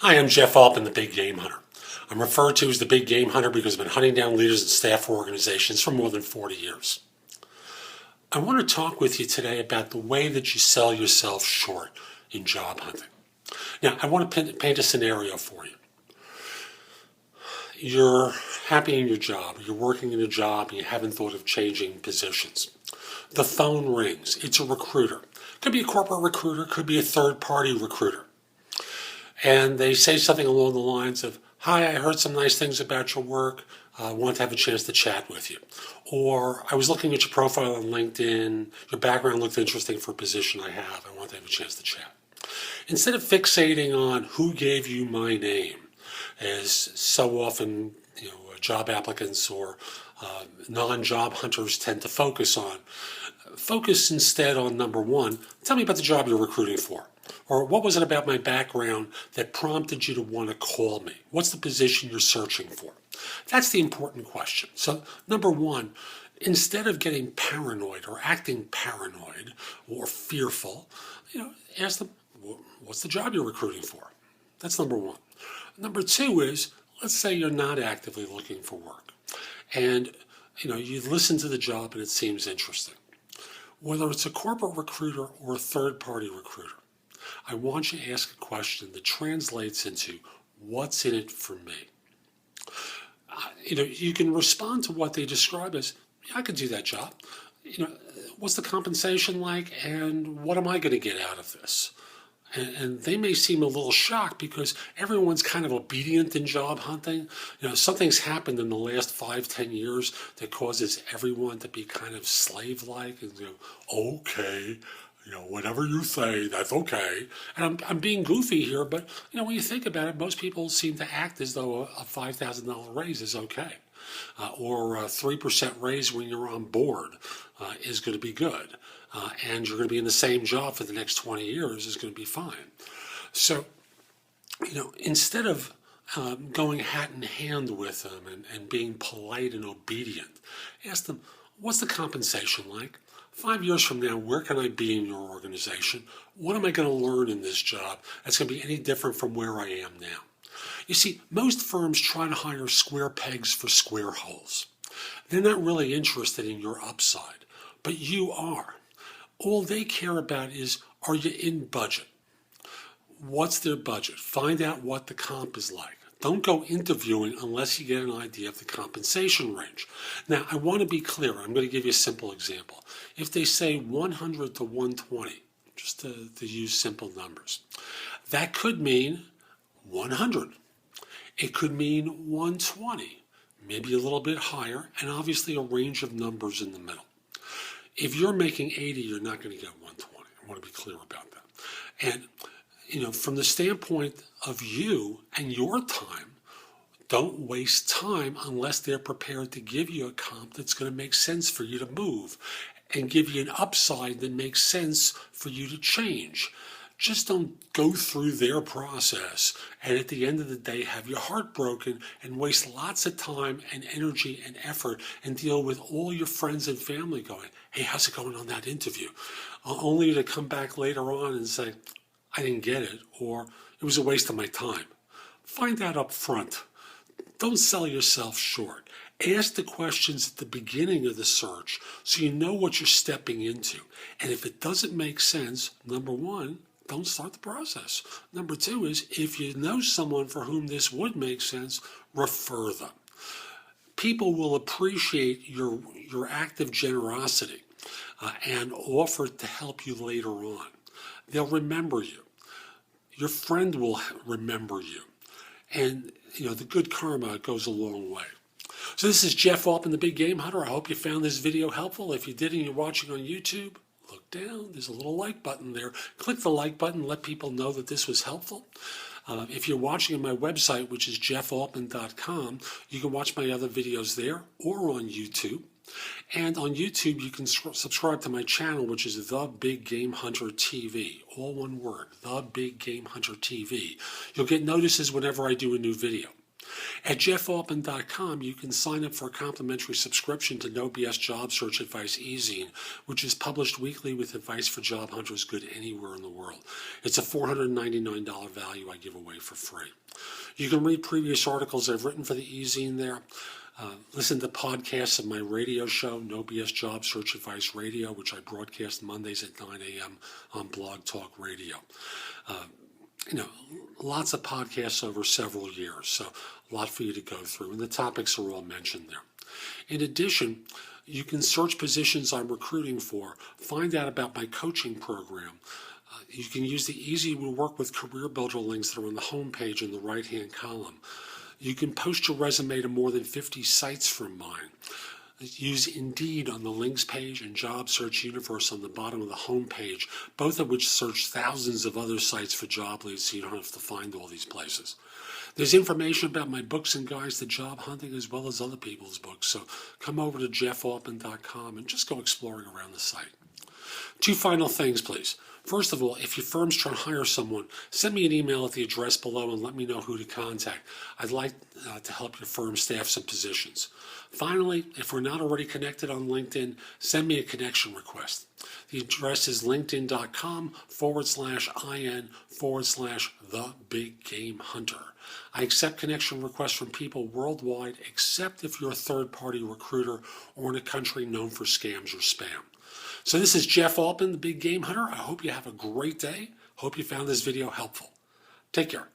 Hi, I'm Jeff Altman, the Big Game Hunter. I'm referred to as the Big Game Hunter because I've been hunting down leaders and staff for organizations for more than 40 years. I want to talk with you today about the way that you sell yourself short in job hunting. Now, I want to paint a scenario for you. You're happy in your job, you're working in a job, and you haven't thought of changing positions. The phone rings, it's a recruiter. Could be a corporate recruiter, could be a third-party recruiter. And they say something along the lines of, "Hi, I heard some nice things about your work. I want to have a chance to chat with you." Or, "I was looking at your profile on LinkedIn. Your background looked interesting for a position I have. I want to have a chance to chat." Instead of fixating on who gave you my name, as so often job applicants or non-job hunters tend to focus on, focus instead on number one, tell me about the job you're recruiting for. Or what was it about my background that prompted you to want to call me? What's the position you're searching for? That's the important question. So number one, instead of getting paranoid or acting paranoid or fearful, ask them, what's the job you're recruiting for? That's number one. Number two is, let's say you're not actively looking for work and you listen to the job and it seems interesting. Whether it's a corporate recruiter or a third-party recruiter, I want you to ask a question that translates into, what's in it for me? You can respond to what they describe as, yeah, I could do that job. What's the compensation like and what am I going to get out of this? And they may seem a little shocked because everyone's kind of obedient in job hunting. Something's happened in the last 5-10 years that causes everyone to be kind of slave-like and okay, whatever you say, that's okay. And I'm being goofy here, but when you think about it, most people seem to act as though a $5,000 raise is okay. Or a 3% raise when you're on board is going to be good. And you're going to be in the same job for the next 20 years is going to be fine. So, instead of going hat in hand with them and being polite and obedient, ask them, what's the compensation like? 5 years from now, where can I be in your organization? What am I going to learn in this job that's going to be any different from where I am now? You see, most firms try to hire square pegs for square holes. They're not really interested in your upside, but you are. All they care about is, are you in budget? What's their budget? Find out what the comp is like. Don't go interviewing unless you get an idea of the compensation range. Now, I want to be clear. I'm going to give you a simple example. If they say 100 to 120, just to use simple numbers, that could mean 100. It could mean 120, maybe a little bit higher, and obviously a range of numbers in the middle. If you're making 80, you're not going to get 120. I want to be clear about that. And, from the standpoint of you and your time, don't waste time unless they're prepared to give you a comp that's going to make sense for you to move and give you an upside that makes sense for you to change. Just don't go through their process and at the end of the day have your heart broken and waste lots of time and energy and effort and deal with all your friends and family going, "Hey, how's it going on that interview?" Only to come back later on and say, "I didn't get it," or "It was a waste of my time." Find out up front. Don't sell yourself short. Ask the questions at the beginning of the search so you know what you're stepping into. And if it doesn't make sense, number one, don't start the process. Number two is, if you know someone for whom this would make sense, refer them. People will appreciate your active generosity and offer to help you later on. They'll remember you. Your friend will remember you. And, the good karma goes a long way. So this is Jeff Altman, the Big Game Hunter. I hope you found this video helpful. If you did and you're watching on YouTube, look down. There's a little like button there. Click the like button. Let people know that this was helpful. If you're watching on my website, which is jeffaltman.com, you can watch my other videos there or on YouTube. And on YouTube, you can subscribe to my channel, which is The Big Game Hunter TV. All one word, The Big Game Hunter TV. You'll get notices whenever I do a new video. At jeffaltman.com, you can sign up for a complimentary subscription to No BS Job Search Advice e-zine, which is published weekly with advice for job hunters good anywhere in the world. It's a $499 value I give away for free. You can read previous articles I've written for the e-zine there. Listen to podcasts of my radio show, No BS Job Search Advice Radio, which I broadcast Mondays at 9 a.m. on Blog Talk Radio. Lots of podcasts over several years, so a lot for you to go through, and the topics are all mentioned there. In addition, you can search positions I'm recruiting for, find out about my coaching program. You can use the Easy to Work with Career Builder links that are on the home page in the right-hand column. You can post your resume to more than 50 sites from mine. Use Indeed on the links page and Job Search Universe on the bottom of the home page, both of which search thousands of other sites for job leads so you don't have to find all these places. There's information about my books and guides to job hunting as well as other people's books, so come over to jeffaltman.com and just go exploring around the site. Two final things, please. First of all, if your firm's trying to hire someone, send me an email at the address below and let me know who to contact. I'd like to help your firm staff some positions. Finally, if we're not already connected on LinkedIn, send me a connection request. The address is linkedin.com/IN/The Big Game Hunter. I accept connection requests from people worldwide, except if you're a third-party recruiter or in a country known for scams or spam. So this is Jeff Altman, the Big Game Hunter. I hope you have a great day. Hope you found this video helpful. Take care.